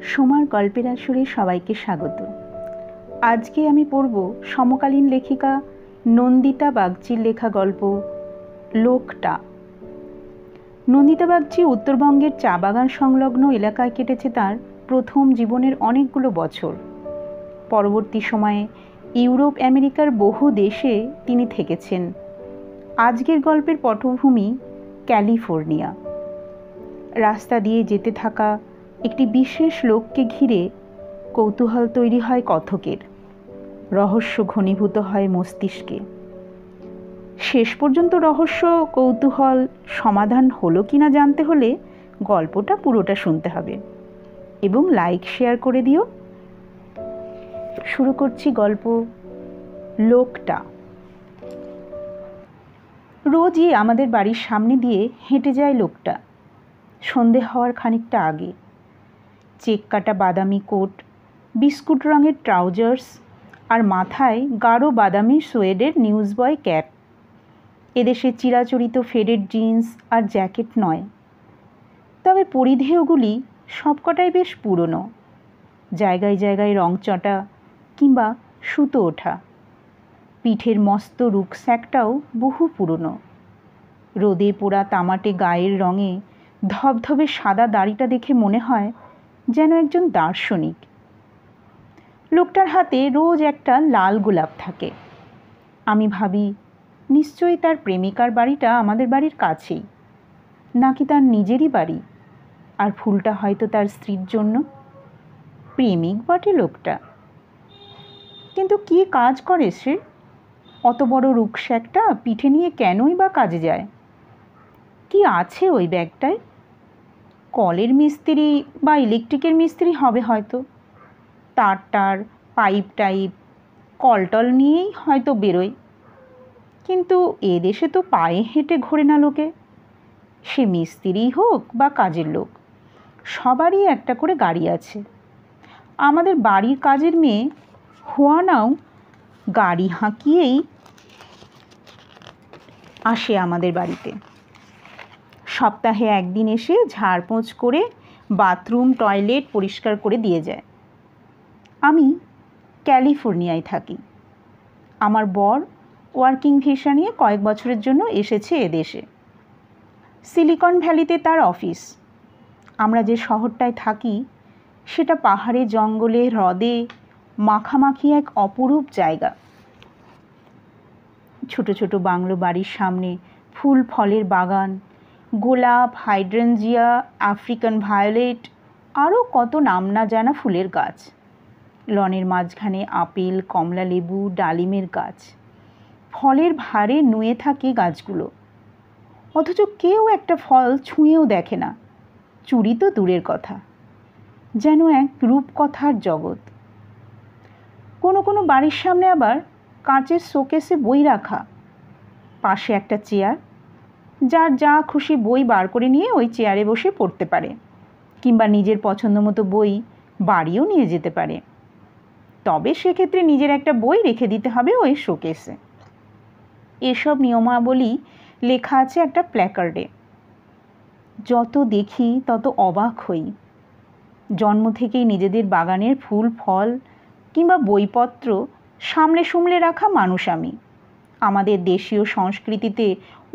সোমার গল্পের আসরে সবাইকে স্বাগত। আজকে আমি পড়ব সমকালীন লেখিকা নন্দিতা বাগচির লেখা গল্প লোকটা। নন্দিতা বাগচি উত্তরবঙ্গের চা বাগান সংলগ্ন এলাকায় কেটেছে তার প্রথম জীবনের অনেকগুলো বছর। পরবর্তী সময়ে ইউরোপ আমেরিকার বহু দেশে তিনি থেকেছেন। আজকের গল্পের পটভূমি ক্যালিফোর্নিয়া। রাস্তা দিয়ে যেতে থাকা একটি বিশেষ লোককে ঘিরে কৌতূহল তৈরি হয় কথকের, রহস্য ঘনীভূত হয় মস্তিষ্কে। শেষ পর্যন্ত রহস্য কৌতূহল সমাধান হলো কিনা জানতে হলে গল্পটা পুরোটা শুনতে হবে এবং লাইক শেয়ার করে দিও। শুরু করছি গল্প লোকটা। রোজই আমাদের বাড়ির সামনে দিয়ে হেঁটে যায় লোকটা, সন্ধে হওয়ার খানিকটা আগে। চেক কাটা বাদামি কোট, বিস্কুট রঙের ট্রাউজার্স আর মাথায় গাঢ় বাদামি সোয়েডের নিউজ বয় ক্যাপ। এদেশে চিরাচরিত ফেডেড জিন্স আর জ্যাকেট নয়, তবে পরিধেয়গুলি সবকটাই বেশ পুরনো, জায়গায় জায়গায় রংচটা কিংবা সুতো ওঠা। পিঠের মস্ত রুকস্যাকটাও বহু পুরনো। রোদে পোড়া তামাটে গায়ের রঙে ধবধবে সাদা দাড়িটা দেখে মনে হয় যেন একজন দার্শনিক। লোকটার হাতে রোজ একটা লাল গোলাপ থাকে। আমি ভাবি নিশ্চয়ই তার প্রেমিকার বাড়িটা আমাদের বাড়ির কাছেই, নাকি তার নিজেরই বাড়ি, আর ফুলটা হয়তো তার স্ত্রীর জন্য। প্রেমিক বটে লোকটা, কিন্তু কি কাজ করে সে? অত বড় রুকস্যাকটা পিঠে নিয়ে কেনই বা কাজে যায়? কি আছে ওই ব্যাগটায়? কলের মিস্ত্রি বা ইলেকট্রিকের মিস্ত্রি হবে হয়তো। তার পাইপ টাইপ কলটল নিয়েই হয়তো বেরোয়। কিন্তু এদেশে তো পায়ে হেঁটে ঘোরে না লোকে। সে মিস্ত্রি হোক বা কাজের লোক, সবারই একটা করে গাড়ি আছে। আমাদের বাড়ির কাজের মেয়ে হুয়ানাও গাড়ি হাঁকিয়েই আসে আমাদের বাড়িতে। সপ্তাহে একদিন এসে ঝাড়পোঁছ করে বাথরুম টয়লেট পরিষ্কার করে দিয়ে যায়। আমি ক্যালিফোর্নিয়ায় থাকি। আমার বর ওয়ার্কিং ভিসা নিয়ে কয়েক বছরের জন্য এসেছে এদেশে। সিলিকন ভ্যালিতে তার অফিস। আমরা যে শহরটায় থাকি সেটা পাহাড়ে জঙ্গলে হ্রদে মাখামাখি এক অপরূপ জায়গা। ছোট ছোট বাংলো বাড়ির সামনে ফুল ফলের বাগান, গোলাপ, হাইড্রেনজিয়া, আফ্রিকান ভায়োলেট, আরও কত নাম না জানা ফুলের গাছ। লনের মাঝখানে আপেল, কমলা লেবু, ডালিমের গাছ। ফলের ভারে নুয়ে থাকে গাছগুলো, অথচ কেউ একটা ফল ছুঁয়েও দেখে না। চুরি তো দূরের কথা, যেন এক রূপকথার জগৎ। কোনো কোনো বাড়ির সামনে আবার কাঁচের শোকেসে বই রাখা, পাশে একটা চেয়ার, যার যা খুশি বই বার করে নিয়ে ওই চেয়ারে বসে পড়তে পারে, কিংবা নিজের পছন্দ মতো বই বাড়িও নিয়ে যেতে পারে। তবে সেক্ষেত্রে নিজের একটা বই রেখে দিতে হবে ওই শোকেসে। এসব নিয়মাবলী লেখা আছে একটা প্ল্যাকার্ডে। যত দেখি তত অবাক হই। জন্ম থেকেই নিজেদের বাগানের ফুল ফল কিংবা বইপত্র সামলে সুমলে রাখা মানুষ আমি। আমাদের দেশীয় সংস্কৃতিতে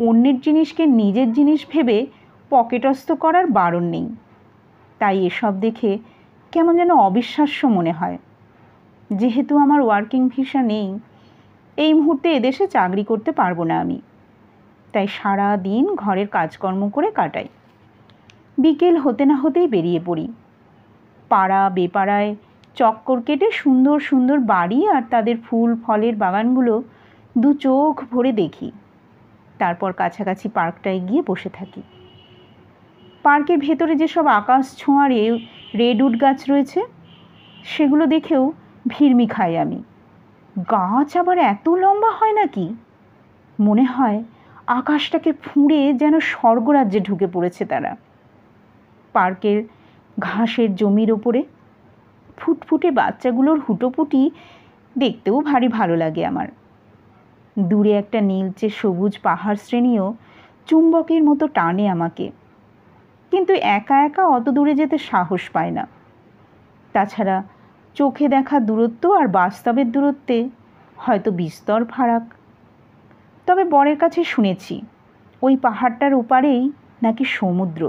অন্যের জিনিসকে নিজের জিনিস ভেবে পকেটস্থ করার বারণ নেই। তাই এসব দেখে কেমন যেন অবিশ্বাস্য মনে হয়। যেহেতু আমার ওয়ার্কিং ভিসা নেই, এই মুহূর্তে এদেশে চাকরি করতে পারবো না আমি, তাই সারা দিন ঘরের কাজকর্ম করে কাটাই। বিকেল হতে না হতেই বেরিয়ে পড়ি। পাড়া বেপাড়ায় চক্কর কেটে সুন্দর সুন্দর বাড়ি আর তাদের ফুল ফলের বাগানগুলো দু চোখ ভরে দেখি। তারপর কাছাকাছি পার্কটায় গিয়ে বসে থাকি। পার্কের ভেতরে যেসব আকাশ ছোঁয়া রেডউড গাছ রয়েছে সেগুলো দেখেও ভিড়মি খাই আমি। গাছ আবার এত লম্বা হয় নাকি? মনে হয় আকাশটাকে ফুঁড়ে যেন স্বর্গরাজ্যে ঢুকে পড়েছে তারা। পার্কের ঘাসের জমির ওপরে ফুটফুটে বাচ্চাগুলোর হুটোপুটি দেখতেও ভারী ভালো লাগে আমার। দূরে একটা নীলচে সবুজ পাহাড় শ্রেণীও চুম্বকের মতো টানে আমাকে, কিন্তু একা একা অত দূরে যেতে সাহস পায় না। তাছাড়া চোখে দেখা দূরত্ব আর বাস্তবের দূরত্বে হয়তো বিস্তর ফারাক। তবে বরের কাছে শুনেছি ওই পাহাড়টার ওপারেই নাকি সমুদ্র,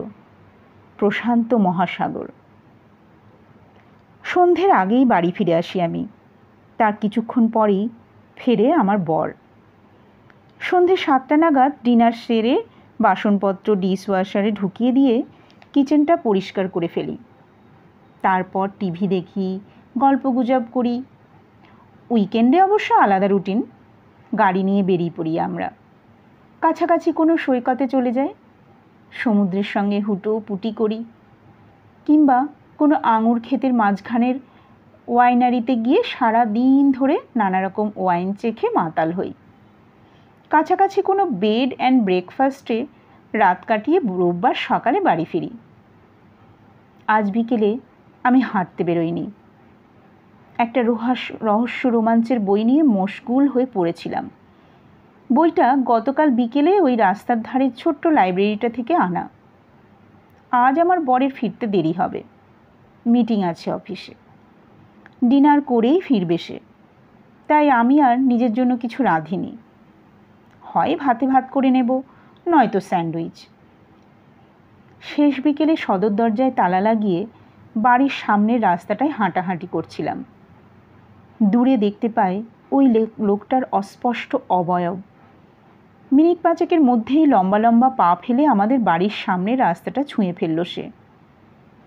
প্রশান্ত মহাসাগর। সন্ধ্যের আগেই বাড়ি ফিরে আসি আমি। তার কিছুক্ষণ পরেই ফেরে আমার বর। সন্ধ্যে 7টা নাগাদ ডিনার সেরে বাসনপত্র ডিশওয়াশারে ঢুকিয়ে দিয়ে কিচেনটা পরিষ্কার করে ফেলি। তারপর টিভি দেখি, গল্পগুজব করি। উইকেন্ডে অবশ্য আলাদা রুটিন। গাড়ি নিয়ে বেরিয়ে পড়ি আমরা। কাছাকাছি কোনো সৈকতে চলে যাই, সমুদ্রের সঙ্গে হুটোপুটি করি, কিংবা কোনো আঙুর ক্ষেতের মাঝখানের ওয়াইনারিতে গিয়ে সারা দিন ধরে নানা রকম ওয়াইন চেখে মাতাল হই। কাছাকাছি কোনো বেড অ্যান্ড ব্রেকফাস্টে রাত কাটিয়ে রোববার সকালে বাড়ি ফিরি। আজ বিকেলে আমি হাঁটতে বেরোইনি। একটা রহস্য রোমাঞ্চের বই নিয়ে মশগুল হয়ে পড়েছিলাম। বইটা গতকাল বিকেলে ওই রাস্তার ধারে ছোট্ট লাইব্রেরিটা থেকে আনা। আজ আমার বরের ফিরতে দেরি হবে, মিটিং আছে অফিসে। ডিনার করেই ফিরবে সে, তাই আমি আর নিজের জন্য কিছু রাঁধিনি। হয় ভাতে ভাত করে নেব, নয়তো স্যান্ডউইচ। শেষ বিকেলে সদর দরজায় তালা লাগিয়ে বাড়ির সামনের রাস্তাটায় হাঁটাহাঁটি করছিলাম। দূরে দেখতে পাই ওই লোকটার অস্পষ্ট অবয়ব। মিনিট 5 মধ্যেই লম্বা লম্বা পা ফেলে আমাদের বাড়ির সামনের রাস্তাটা ছুঁয়ে ফেলল সে।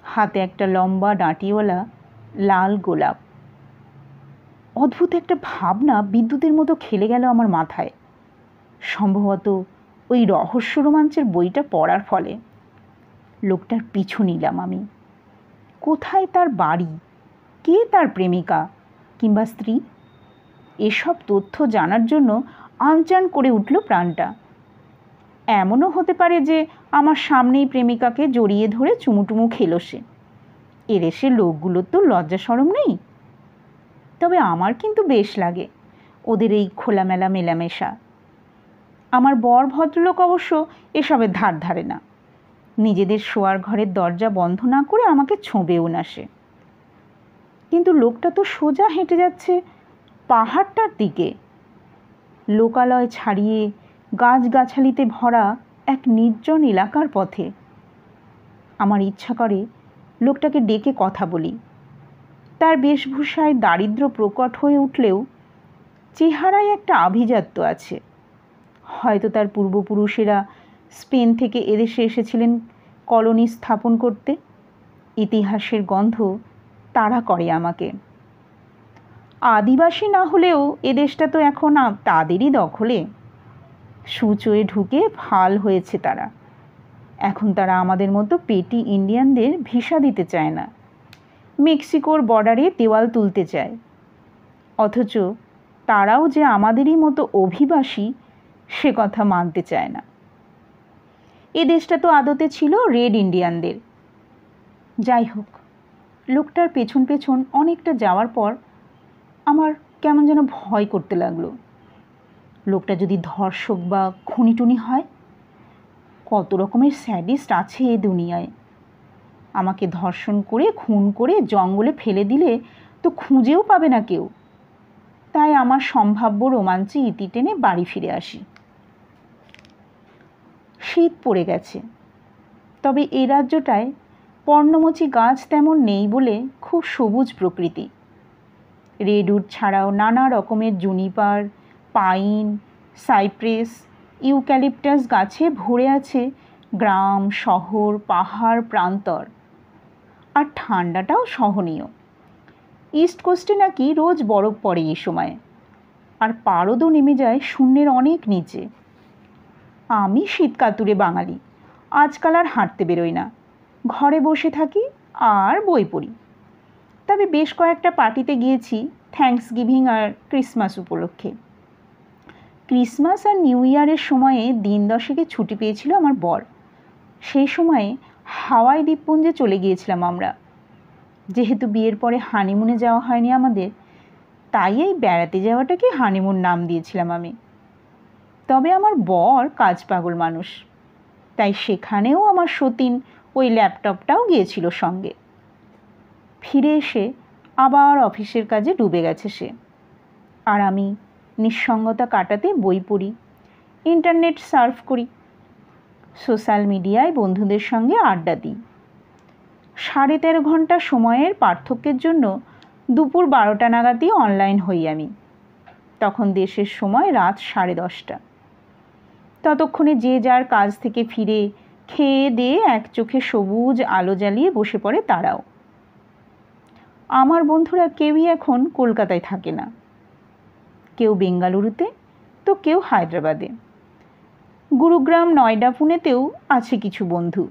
হাতে একটা লম্বা ডাঁটিওয়ালা লাল গোলাপ। অদ্ভুত একটা ভাবনা বিদ্যুতের মতো খেলে গেল আমার মাথায়। সম্ভবত ওই রহস্য রোমাঞ্চের বইটা পড়ার ফলে। লোকটার পিছু নিলাম আমি। কোথায় তার বাড়ি, কে তার প্রেমিকা কিংবা স্ত্রী, এসব তথ্য জানার জন্য আনচান করে উঠল প্রাণটা। এমনও হতে পারে যে আমার সামনেই প্রেমিকাকে জড়িয়ে ধরে চুমুটুমু খেলো সে। এদেশের লোকগুলোর তো লজ্জা শরম নেই। তবে আমার কিন্তু বেশ লাগে ওদের এই খোলামেলা মেলামেশা। আমার বর ভদ্রলোক অবশ্য এসবের ধার ধারে না। নিজেদের শোয়ার ঘরের দরজা বন্ধ না করে আমাকে ছোঁবেও না সে। কিন্তু লোকটা তো সোজা হেঁটে যাচ্ছে পাহাড়টার দিকে, লোকালয় ছাড়িয়ে গাছগাছালিতে ভরা এক নির্জন এলাকার পথে। আমার ইচ্ছা করে লোকটাকে ডেকে কথা বলি। তার বেশভূষায় দারিদ্র্য প্রকট হয়ে উঠলেও চেহারায় একটা আভিজাত্য আছে। হয়তো তার পূর্বপুরুষেরা স্পেন থেকে এদেশে এসেছিলেন কলোনি স্থাপন করতে। ইতিহাসের গন্ধ তাড়া করে আমাকে। আদিবাসী না হলেও এদেশটা তো এখন তাদেরই দখলে। সুচোয়ে ঢুকে ফাল হয়েছে তারা। এখন তারা আমাদের মতো পেটি ইন্ডিয়ানদের ভিসা দিতে চায় না, মেক্সিকোর বর্ডারে দেওয়াল তুলতে চায়। অথচ তারাও যে আমাদেরই মতো অভিবাসী সে কথা মানতে চায় না। এ দেশটা তো আদতে ছিল রেড ইন্ডিয়ানদের। যাই হোক, লোকটার পেছন পেছন অনেকটা যাওয়ার পর আমার কেমন যেন ভয় করতে লাগলো। লোকটা যদি ধর্ষক বা খুনিটুনি হয়? কত রকমের স্যাডিস্ট আছে এ দুনিয়ায়। আমাকে ধর্ষণ করে খুন করে জঙ্গলে ফেলে দিলে তো খুঁজেও পাবে না কেউ। তাই আমার সম্ভাব্য রোমাঞ্চে ইতি টেনে বাড়ি ফিরে আসি। শীত পড়ে গেছে, তবে এই রাজ্যটায় পর্ণমোচী গাছ তেমন নেই বলে খুব সবুজ প্রকৃতি। রেডউড ছাড়াও নানা রকমের জুনিপার, পাইন, সাইপ্রেস, ইউক্যালিপটাস গাছে ভরে আছে গ্রাম, শহর, পাহাড়, প্রান্তর। আর ঠান্ডাটাও সহনীয়। ইস্ট কোস্টে নাকি রোজ বরফ পড়ে এই সময়, আর পারদও নেমে যায় শূন্যের অনেক নিচে। আমি শীতকাতুরে বাঙালি, আজকাল আর হাঁটতে বেরোই না, ঘরে বসে থাকি আর বই পড়ি। তবে বেশ কয়েকটা পার্টিতে গিয়েছি থ্যাঙ্কসগিভিং আর ক্রিসমাস উপলক্ষে। ক্রিসমাস আর নিউ ইয়ারের সময়ে দিন 10 ছুটি পেয়েছিল আমার বর। সেই সময়ে হাওয়াই দ্বীপপুঞ্জে চলে গিয়েছিলাম আমরা। যেহেতু বিয়ের পরে হানিমুনে যাওয়া হয়নি আমাদের, তাই এই বেড়াতে যাওয়াটাকে হানিমুন নাম দিয়েছিলাম আমি। তবে আমার বর কাজ পাগল মানুষ, তাই সেখানেও আমার সতীন ওই ল্যাপটপটাও গিয়েছিল সঙ্গে। ফিরে এসে আবার অফিসের কাজে ডুবে গেছে সে। আর আমি নিঃসঙ্গতা কাটাতে বই পড়ি, ইন্টারনেট সার্ফ করি, সোশ্যাল মিডিয়ায় বন্ধুদের সঙ্গে আড্ডা দিই। 13.5 ঘন্টা সময়ের পার্থক্যের জন্য দুপুর 12টা নাগাদই অনলাইন হই আমি। তখন দেশের সময় রাত 10:30। ততক্ষণে যে যার কাজ থেকে ফিরে খেয়ে দিয়ে এক চোখে সবুজ আলো জ্বালিয়ে বসে পড়ে তারাও। আমার বন্ধুরা কেউই এখন কলকাতায় থাকে না, কেউ বেঙ্গালুরুতে, তো কেউ হায়দ্রাবাদে। গুরুগ্রাম, নয়ডা, পুনেতেও আছে কিছু বন্ধু।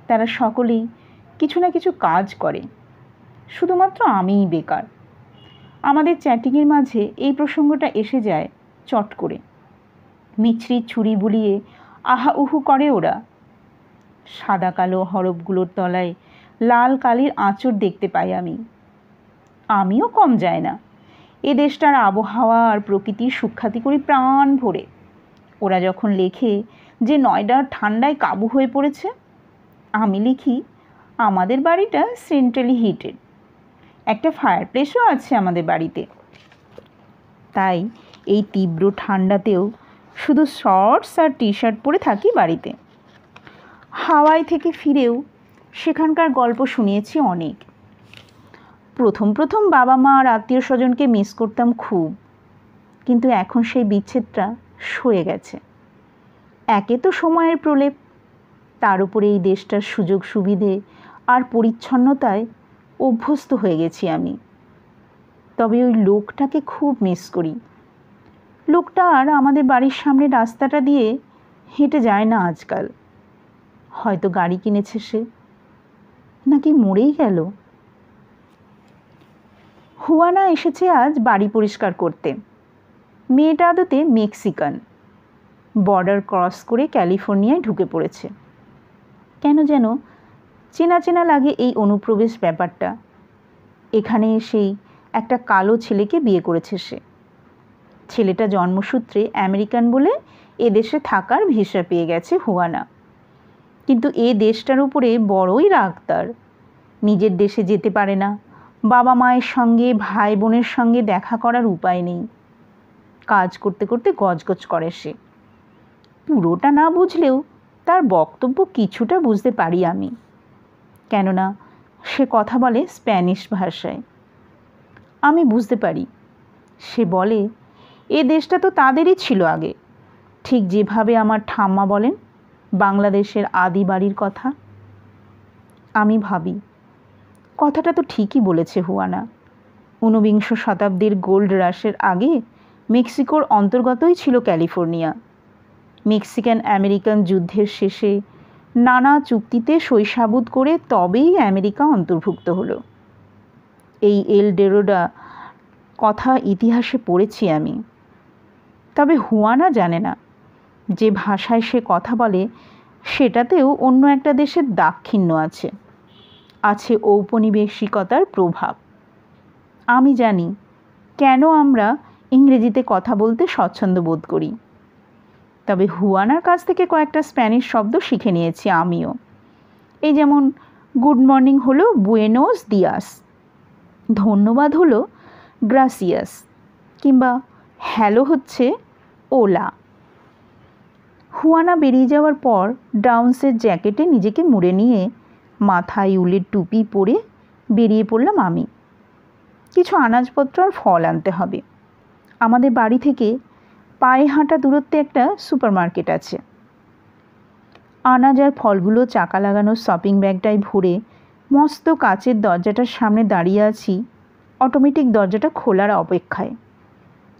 তারা সকলেই কিছু না কিছু কাজ করে, শুধুমাত্র আমিই বেকার। আমাদের চ্যাটিংয়ের মাঝে এই প্রসঙ্গটা এসে যায় চট করে। মিছরির ছুরি বুলিয়ে আহা উহু করে ওরা। সাদা কালো হরফগুলোর তলায় লাল কালির আঁচড় দেখতে পাই আমি। আমিও কম যায় না। এ দেশটার আবহাওয়া আর প্রকৃতির সুখ্যাতি করি প্রাণ ভরে। ওরা যখন লেখে যে নয়ডার ঠান্ডায় কাবু হয়ে পড়েছে, আমি লিখি আমাদের বাড়িটা সেন্ট্রালি হিটেড, একটা ফায়ারপ্লেসও আছে আমাদের বাড়িতে। তাই এই তীব্র ঠান্ডাতেও শুধু শর্টস আর টি শার্ট পরে থাকি বাড়িতে। হাওয়াই থেকে ফিরেও সেখানকার গল্প শুনিয়েছি অনেক। প্রথম প্রথম বাবা মা আর আত্মীয় স্বজনকে মিস করতাম খুব, কিন্তু এখন সেই বিচ্ছেদটা সয়ে গেছে। একে তো সময়ের প্রলেপ, তার উপরে এই দেশটার সুযোগ সুবিধে আর পরিচ্ছন্নতায় অভ্যস্ত হয়ে গেছি আমি। তবে ওই লোকটাকে খুব মিস করি। লোকটা আর আমাদের বাড়ির সামনে রাস্তাটা দিয়ে হেঁটে যায় না আজকাল। হয়তো গাড়ি কিনেছে সে, নাকি মরেই গেল। হুয়ানা এসেছে আজ বাড়ি পরিষ্কার করতে। মেয়েটা আদতে মেক্সিকান, বর্ডার ক্রস করে ক্যালিফোর্নিয়ায় ঢুকে পড়েছে। কেন যেন চেনা চেনা লাগে এই অনুপ্রবেশ ব্যাপারটা। এখানে এসেই একটা কালো ছেলেকে বিয়ে করেছে সে। ছেলেটা জন্মসূত্রে আমেরিকান বলে এদেশে থাকার ভিসা পেয়ে গেছে হুয়ানা। কিন্তু এ দেশটার উপরে বড়ই রাগ তার। নিজের দেশে যেতে পারে না, বাবা মায়ের সঙ্গে ভাই বোনের সঙ্গে দেখা করার উপায় নেই। কাজ করতে করতে গজগজ করে সে। পুরোটা না বুঝলেও তার বক্তব্য কিছুটা বুঝতে পারি আমি, কেননা সে কথা বলে স্প্যানিশ ভাষায়। আমি বুঝতে পারি। সে বলে এ দেশটা তো তাদেরই ছিল আগে, ঠিক যেভাবে আমার ঠাম্মা বলেন বাংলাদেশের আদি বাড়ির কথা। আমি ভাবি কথাটা তো ঠিকই বলেছে হুয়ানা। 19বিংশ শতাব্দীর গোল্ড রাশের আগে মেক্সিকোর অন্তর্গতই ছিল ক্যালিফোর্নিয়া। মেক্সিকান আমেরিকান যুদ্ধের শেষে নানা চুক্তিতে সইসাবুত করে তবেই আমেরিকা অন্তর্ভুক্ত হলো। এই এল ডোরাডো কথা ইতিহাসে পড়েছি আমি। তবে হুয়ানা জানে না যে ভাষায় সে কথা বলে সেটাতেও অন্য একটা দেশের দাক্ষিণ্য আছে, আছে ঔপনিবেশিকতার প্রভাব। আমি জানি কেন আমরা ইংরেজিতে কথা বলতে স্বচ্ছন্দ বোধ করি। তবে হুয়ানার কাছ থেকে কয়েকটা স্প্যানিশ শব্দ শিখে নিয়েছি আমিও। এই যেমন গুড মর্নিং হলো বুয়েনোস দিয়াস, ধন্যবাদ হলো গ্রাসিয়াস, কিংবা হ্যালো হচ্ছে ওলা। হুয়ানা বেরিয়ে যাওয়ার পর ডাউন্সের জ্যাকেটে নিজেকে মুড়ে নিয়ে মাথায় উলের টুপি পরে বেরিয়ে পড়লাম আমি। কিছু আনাজপত্র আর ফল আনতে হবে। আমাদের বাড়ি থেকে পায়ে হাঁটা দূরত্বে একটা সুপার মার্কেট আছে। আনাজ আর ফলগুলো চাকা লাগানো শপিং ব্যাগটায় ভরে মস্ত কাচের দরজাটার সামনে দাঁড়িয়ে আছি, অটোমেটিক দরজাটা খোলার অপেক্ষায়।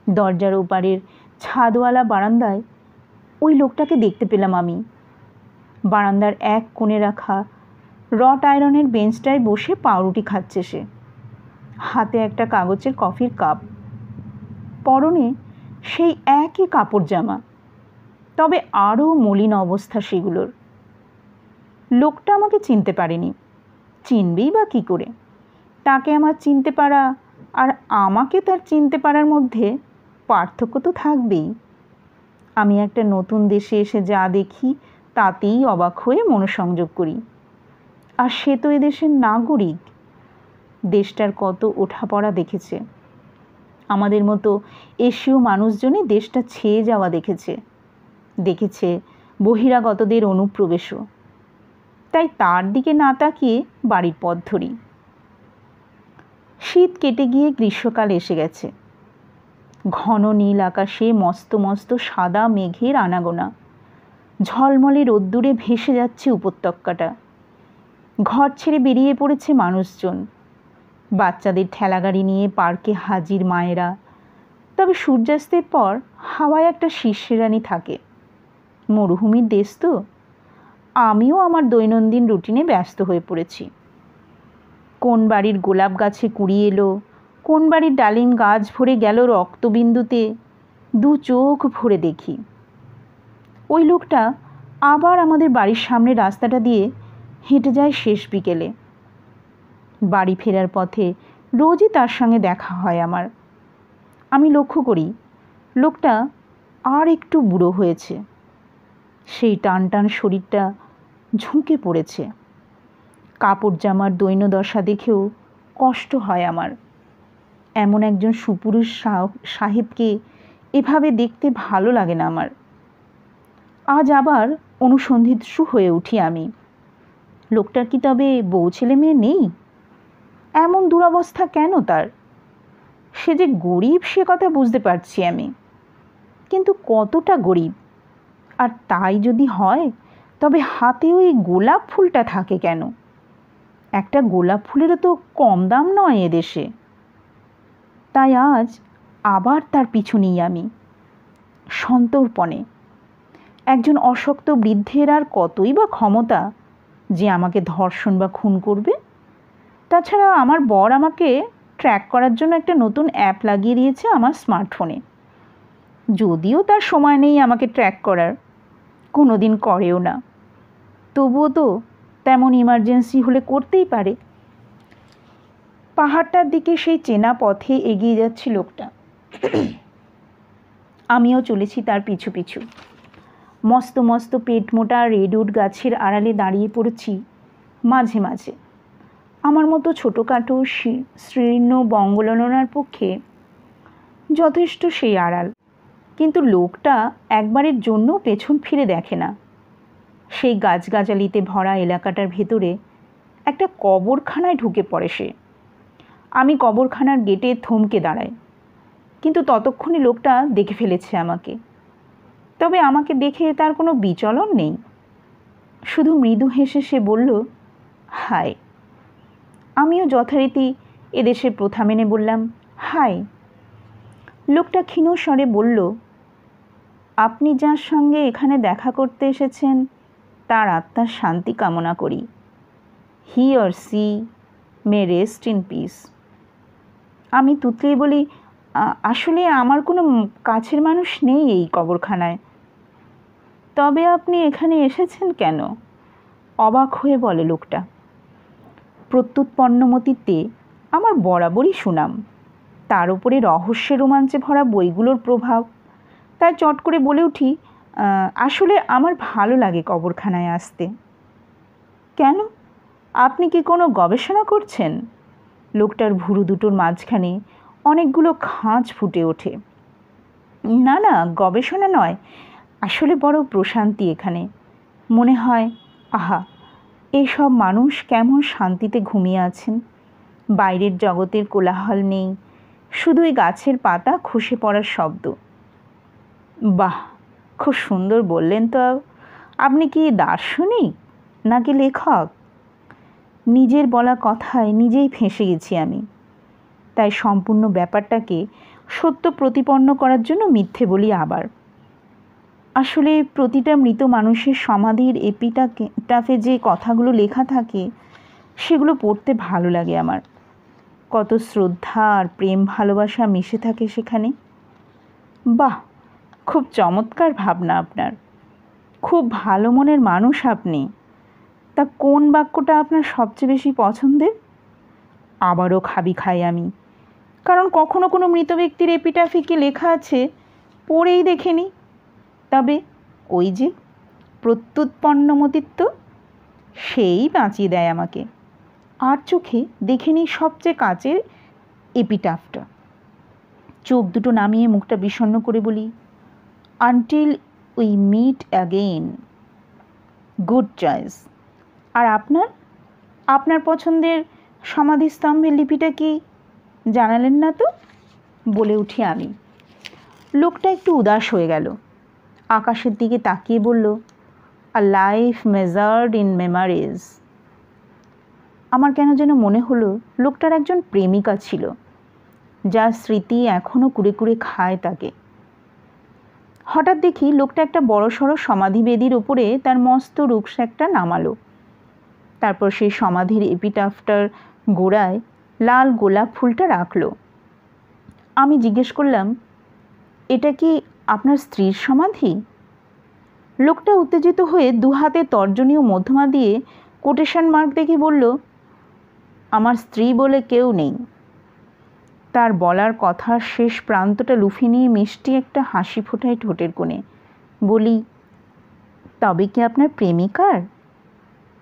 দরজার ওপারের ছাদওয়ালা বারান্দায় ওই লোকটাকে দেখতে পেলাম আমি। বারান্দার এক কোণে রাখা রট আয়রনের বেঞ্চটায় বসে পাউরুটি খাচ্ছে সে, হাতে একটা কাগজের কফির কাপ, পরনে সেই একই কাপড় জামা, তবে আরও মলিন অবস্থা সেগুলোর। লোকটা আমাকে চিনতে পারেনি, চিনবেই বা কী করে? তাকে আমার চিনতে পারা আর আমাকে তার চিনতে পারার মধ্যে পার্থক্য তো থাকবেই। আমি একটা নতুন দেশে এসে যা দেখি তাতেই অবাক হয়ে মনোসংযোগ করি। আর সে তো এদেশের নাগরিক, দেশটার কত ওঠাপড়া দেখেছে। আমাদের মতো এশীয় মানুষজনই দেশটা ছেয়ে যাওয়া দেখেছে, দেখেছে বহিরাগতদের অনুপ্রবেশও। তাই তার দিকে না তাকিয়ে বাড়ির পথ ধরি। শীত কেটে গিয়ে গ্রীষ্মকাল এসে গেছে। ঘন নীল আকাশে মস্ত মস্ত সাদা মেঘের আনাগোনা। ঝলমলে রোদ্দুরে ভেসে যাচ্ছে উপত্যকাটা। ঘর ছেড়ে বেরিয়ে পড়েছে মানুষজন। বাচ্চাদের ঠেলাগাড়ি নিয়ে পার্কে হাজির মায়েরা। তবে সূর্যাস্তের পর হাওয়ায় একটা শিরশিরানি থাকে। মরুভূমির দেশ তো। আমিও আমার দৈনন্দিন রুটিনে ব্যস্ত হয়ে পড়েছি। কোন বাড়ির গোলাপ গাছে কুড়ি এলো, কোন বাড়ির ডালিম গাছ ভরে গেল রক্তবিন্দুতে, দু চোখ ভরে দেখি। ওই লোকটা আবার আমাদের বাড়ির সামনে রাস্তাটা দিয়ে হেঁটে যায় শেষ বিকেলে। বাড়ি ফেরার পথে রোজই তার সঙ্গে দেখা হয় আমার। আমি লক্ষ্য করি লোকটা আর একটু বুড়ো হয়েছে। সেই টান টান শরীরটা ঝুঁকে পড়েছে। কাপড় জামার দৈন্যদশা দেখেও কষ্ট হয় আমার। এমন একজন সুপুরুষ সাহেবকে এভাবে দেখতে ভালো লাগে না আমার। আজ আবার অনুসন্ধিৎসু হয়ে উঠি আমি। লোকটার কি তবে বউ ছেলে মেয়ে নেই? এমন দুরবস্থা কেন তার? সে যে গরিব সে কথা বুঝতে পারছি আমি, কিন্তু কতটা গরিব? আর তাই যদি হয় তবে হাতে ওই গোলাপ ফুলটা থাকে কেন? একটা গোলাপ ফুলেরও তো কম দাম নয় এদেশে। তাই আজ আবার তার পিছু নিই আমি সন্তর্পণে। একজন অশক্ত বৃদ্ধের আর কতই বা ক্ষমতা যে আমাকে ধর্ষণ বা খুন করবে? তাছাড়া আমার বর আমাকে ট্র্যাক করার জন্য একটা নতুন অ্যাপ লাগিয়ে দিয়েছে আমার স্মার্টফোনে। যদিও তার সময় নেই আমাকে ট্র্যাক করার, কোনো দিন করেও না, তবুও তো তেমন ইমার্জেন্সি হলে করতেই পারে। পাহাড়টার দিকে সেই চেনা পথে এগিয়ে যাচ্ছে লোকটা। আমিও চলেছি তার পিছু পিছু। মস্ত মস্ত পেট মোটা রেডউড গাছের আড়ালে দাঁড়িয়ে পড়েছি মাঝে মাঝে। আমার মতো ছোটোখাটো শীর্ণ বঙ্গললনার পক্ষে যথেষ্ট সেই আড়াল। কিন্তু লোকটা একবারের জন্য পেছন ফিরে দেখে না। সেই গাছগাছালিতে ভরা এলাকাটার ভেতরে একটা কবরখানায় ঢুকে পড়ে সে। আমি কবরখানার গেটে থমকে দাঁড়াই, কিন্তু ততক্ষণে লোকটা দেখে ফেলেছে আমাকে। তবে আমাকে দেখে তার কোনো বিচলন নেই। শুধু মৃদু হেসে সে বলল, হাই। আমিও যথারীতি এদেশের প্রথা মেনে বললাম, হাই। লোকটা ক্ষীণ স্বরে বলল, আপনি যার সঙ্গে এখানে দেখা করতে এসেছেন তার আত্মার শান্তি কামনা করি। He or C May rest in peace. আমি তুতলিয়ে বলি, আসলে আমার কোনো কাছের মানুষ নেই এই কবরখানায়। তবে আপনি এখানে এসেছেন কেন? অবাক হয়ে বলে লোকটা। প্রত্যুৎপন্নমতিতে আমার বরাবরই সুনাম, তার উপরে রহস্যের রোমাঞ্চে ভরা বইগুলোর প্রভাব। তাই চট করে বলে উঠি, আসলে আমার ভালো লাগে কবরখানায় আসতে। কেন? আপনি কি কোনো গবেষণা করছেন? লোকটার ভুরু দুটোর মাঝখানে অনেকগুলো খাঁজ ফুটে ওঠে। না না, গবেষণা নয়, আসলে বড় প্রশান্তি এখানে। মনে হয়, আহা, এইসব মানুষ কেমন শান্তিতে ঘুমিয়ে আছেন। বাইরের জগতের কোলাহল নেই, শুধু এই গাছের পাতা খসে পড়ার শব্দ। বাহ, খুব সুন্দর বললেন তো। আপনি কি দার্শনিক নাকি লেখক? নিজের বলা কথায় নিজেই ফেঁসে গেছি আমি। তাই সম্পূর্ণ ব্যাপারটাকে সত্য প্রতিপন্ন করার জন্য মিথ্যে বলি আবার। আসলে প্রতিটা মৃত মানুষের সমাধির এপিটাফে যে কথাগুলো লেখা থাকে সেগুলো পড়তে ভালো লাগে আমার। কত শ্রদ্ধা আর প্রেম ভালোবাসা মিশে থাকে সেখানে। বাহ, খুব চমৎকার ভাবনা আপনার। খুব ভালো মনের মানুষ আপনি। তা কোন বাক্যটা আপনার সবচেয়ে বেশি পছন্দের? আবারও খাবি খাই আমি, কারণ কখনো কোনো মৃত ব্যক্তির এপিটাফে কি লেখা আছে পড়েই দেখিনি। তবে ওই যে প্রত্যুৎপন্নমতিত্ব, সেই বাঁচিয়ে দেয় আমাকে। আর চোখে দেখে নিই সবচেয়ে কাছের এপিটাফটা। চোখ দুটো নামিয়ে মুখটা বিষণ্ণ করে বলি, until we meet again. Good choice. আর আপনার পছন্দের সমাধিস্তম্ভের লিপিটা কি জানালেন না তো? বলে উঠি আমি। লোকটা একটু উদাস হয়ে গেল, আকাশের দিকে তাকিয়ে বলল, আ লাইফ মেজার্ড ইন মেমারিজ। আমার কেন যেন মনে হলো লোকটার একজন প্রেমিকা ছিল, যার স্মৃতি এখনও কুড়ে কুড়ে খায় তাকে। হঠাৎ দেখি লোকটা একটা বড়সড় সমাধিবেদির ওপরে তার মস্ত রুকস্যাকটা নামালো। তারপর সেই সমাধির এপিটাফটার গোড়ায় লাল গোলাপ ফুলটা রাখলো। আমি জিজ্ঞেস করলাম, এটা কি আপনার স্ত্রীর সমাধি? লোকটা উত্তেজিত হয়ে দু হাতে তর্জনী ও মধ্যমা দিয়ে কোটেশন মার্ক দেখে বলল, আমার স্ত্রী বলে কেউ নেই। তার বলার কথার শেষ প্রান্তটা লুফে নিয়ে মিষ্টি একটা হাসি ফোটায় ঠোঁটের কোণে। বলি, তবে কি আপনার প্রেমিকার?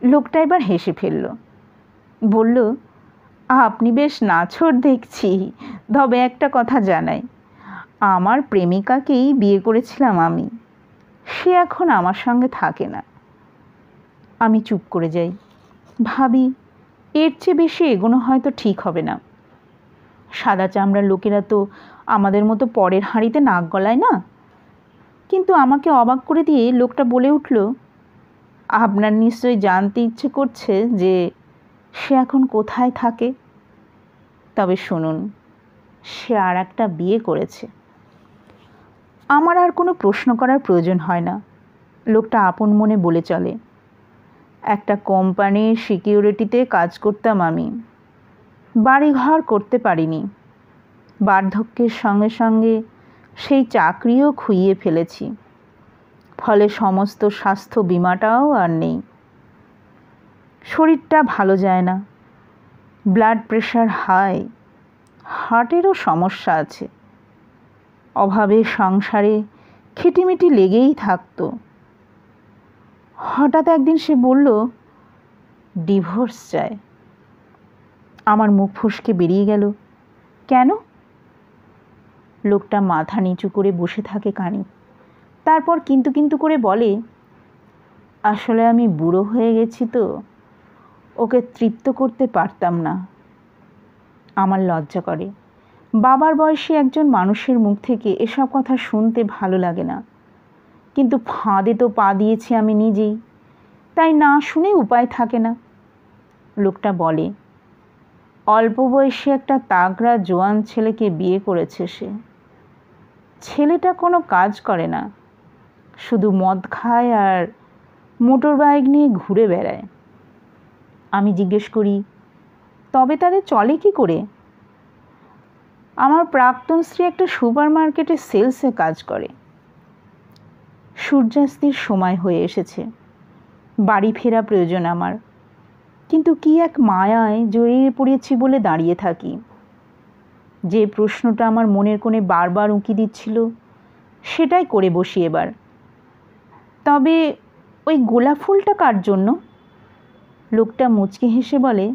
লোকটা এবার হেসে ফেলল, বলল, আপনি বেশ নাছোড় দেখছি, তবে একটা কথা জানাই, আমার প্রেমিকাকেই বিয়ে করেছিলাম আমি, সে এখন আমার সঙ্গে থাকে না। আমি চুপ করে যাই, ভাবি এর চেয়ে বেশি এগোনো হয়তো ঠিক হবে না। সাদা চামড়ার লোকেরা তো আমাদের মতো পরের হাঁড়িতে নাক গলায় না। কিন্তু আমাকে অবাক করে দিয়ে লোকটা বলে উঠল, আপনার নিশ্চয়ই জানতে ইচ্ছে করছে যে সে এখন কোথায় থাকে? তবে শুনুন, সে আর একটা বিয়ে করেছে। আমার আর কোনো প্রশ্ন করার প্রয়োজন হয় না, লোকটা আপন মনে বলে চলে, একটা কোম্পানির সিকিউরিটিতে কাজ করতাম আমি, বাড়িঘর করতে পারিনি, বার্ধক্যের সঙ্গে সঙ্গে সেই চাকরিও খুইয়ে ফেলেছি, ফলে সমস্ত স্বাস্থ্য বিমাটাও আর নেই। শরীরটা ভালো যায় না, ব্লাড প্রেশার হাই, হার্টেরও সমস্যা আছে, অভাবে সংসারে খিটিমিটি লেগেই থাকতো। হঠাৎ একদিন সে বলল, ডিভোর্স চায়। আমার মুখ ফসকে বেরিয়ে গেল, কেন? লোকটা মাথা নিচু করে বসে থাকে খানিক, তারপর কিন্তু কিন্তু করে বলে, আসলে আমি বুড়ো হয়ে গেছি তো, ওকে তৃপ্ত করতে পারতাম না। আমার লজ্জা করে, বাবার বয়সী একজন মানুষের মুখ থেকে এসব কথা শুনতে ভালো লাগে না, কিন্তু ফাঁদে তো পা দিয়েছি আমি নিজেই, তাই না শুনে উপায় থাকে না। লোকটা বলে, অল্প বয়সী একটা তাগড়া জোয়ান ছেলেকে বিয়ে করেছে সে। ছেলেটা কোনো কাজ করে না, শুধু মদ খায় আর মোটর বাইক নিয়ে ঘুরে বেড়ায়। আমি জিজ্ঞেস করি, তবে তাদের চলে কি করে? আমার প্রাক্তন স্ত্রী একটা সুপার মার্কেটে সেলসে কাজ করে। সূর্যাস্তের সময় হয়ে এসেছে, বাড়ি ফেরা প্রয়োজন আমার, কিন্তু কি এক মায়ায় জড়িয়ে পড়েছি বলে দাঁড়িয়ে থাকি। যে প্রশ্নটা আমার মনের কোণে বারবার উঁকি দিচ্ছিল সেটাই করে বসি এবার। তবে ওই গোলাপ ফুলটা কার জন্য? লোকটা মুচকি হেসে বলে,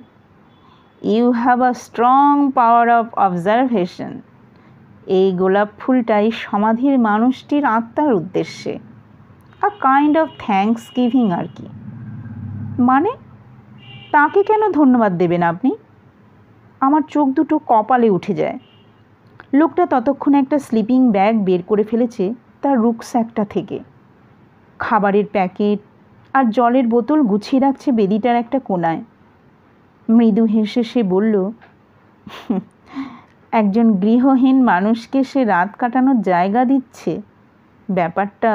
you have a strong power of observation. এই গোলাপ ফুলটাই সমাধির মানুষটির আত্মার উদ্দেশ্যে, a kind of thanksgiving আর কি। মানে তাকে কেন ধন্যবাদ দেবেন আপনি? আমার চোখ দুটো কপালে উঠে যায়। লোকটা ততক্ষণে একটা স্লিপিং ব্যাগ বের করে ফেলেছে তার রুকস্যাকটা থেকে, খাবারের প্যাকেট আর জলের বোতল গুছিয়ে রাখছে বেদিটার একটা কোণায়। মৃদু হেসে সে বলল, একজন গৃহহীন মানুষকে সে রাত কাটানোর জায়গা দিচ্ছে, ব্যাপারটা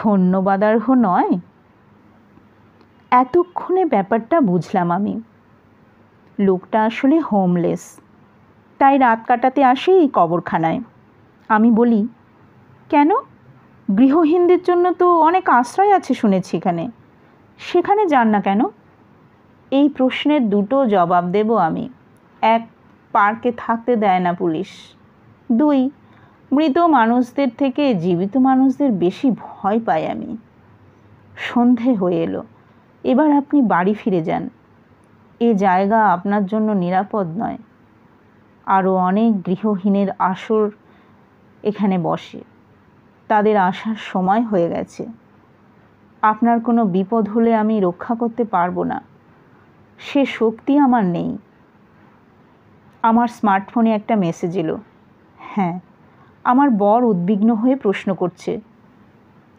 ধন্যবাদার্হ নয়? এতক্ষণে ব্যাপারটা বুঝলাম আমি। লোকটা আসলে হোমলেস, তাই রাত কাটাতে আসে এই কবরখানায়। আমি বলি, কেন? গৃহহীনদের জন্য তো অনেক আশ্রয় আছে শুনেছি এখানে, সেখানে যান না কেন? এই প্রশ্নের দুটো জবাব দেব আমি। এক, পার্কে থাকতে দেয় না পুলিশ। দুই, মৃত মানুষদের থেকে জীবিত মানুষদের বেশি ভয় পাই আমি। সন্ধে হয়ে এলো, এবার আপনি বাড়ি ফিরে যান। এ জায়গা আপনার জন্য নিরাপদ নয়। আরও অনেক গৃহহীনের আসর এখানে বসে, তাদের আসার সময় হয়ে গেছে। আপনার কোনো বিপদ হলে আমি রক্ষা করতে পারবো না, সে শক্তি আমার নেই। আমার স্মার্টফোনে একটা মেসেজ এলো। হ্যাঁ, আমার বর উদ্বিগ্ন হয়ে প্রশ্ন করছে,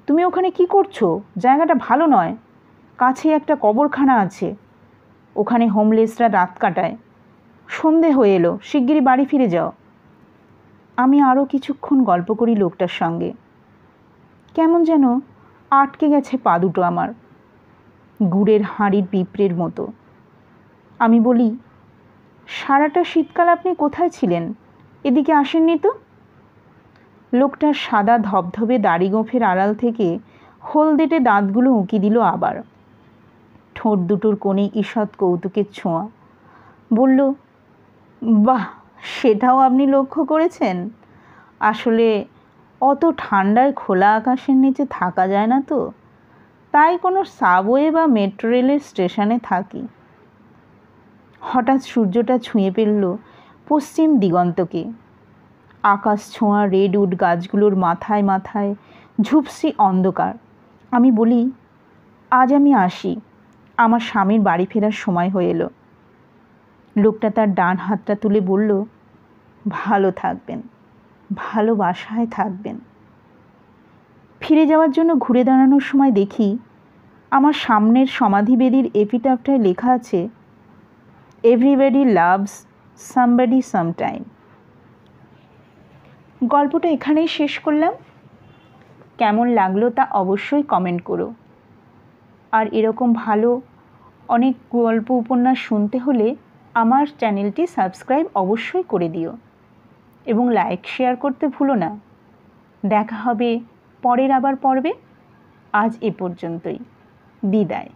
তুমি ওখানে কি করছো? জায়গাটা ভালো নয়, কাছে একটা কবরখানা আছে, ওখানে হোমলেসরা রাত কাটায়। সন্ধে হয়ে এলো, শিগগিরই বাড়ি ফিরে যাও। আমি আরও কিছুক্ষণ গল্প করি লোকটার সঙ্গে। কেমন যেন আটকে গেছে পা দুটো আমার, গুড়ের হাঁড়ির পিঁপড়ের মতো। আমি বলি, সারাটা শীতকাল আপনি কোথায় ছিলেন? এদিকে আসেননি তো? লোকটার সাদা ধবধবে দাড়ি গোঁফের আড়াল থেকে হলদেটে দাঁতগুলো উঁকি দিল আবার। ঠোঁট দুটোর কোণে ঈষৎ কৌতুকের ছোঁয়া। বলল, বাহ, সেটাও আপনি লক্ষ্য করেছেন? আসলে অত ঠান্ডায় খোলা আকাশের নিচে থাকা যায় না তো, তাই কোনো সাবওয়ে বা মেট্রো রেলের স্টেশনে থাকি। হঠাৎ সূর্যটা ছুঁয়ে ফেলল পশ্চিম দিগন্তকে। আকাশ ছোঁয়া রেডউড গাছগুলোর মাথায় মাথায় ঝুপসি অন্ধকার। আমি বলি, আজ আমি আসি, আমার স্বামীর বাড়ি ফেরার সময় হয়ে এলো। লোকটা তার ডান হাতটা তুলে বলল, ভালো থাকবেন, ভালোবাসায় থাকবেন। ফিরে যাওয়ার জন্য ঘুরে দাঁড়ানোর সময় দেখি আমার সামনের সমাধিবেদির এপিটাফটায় লেখা আছে, এভরিবডি লাভস সামবডি সামটাইম। গল্পটা এখানেই শেষ করলাম। কেমন লাগলো তা অবশ্যই কমেন্ট করো। আর এরকম ভালো অনেক গল্প উপন্যাস শুনতে হলে আমার চ্যানেলটি সাবস্ক্রাইব অবশ্যই করে দিও এবং লাইক শেয়ার করতে ভুলো না। দেখা হবে পরের আবার পর্বে। আজ এ পর্যন্তই, বিদায়।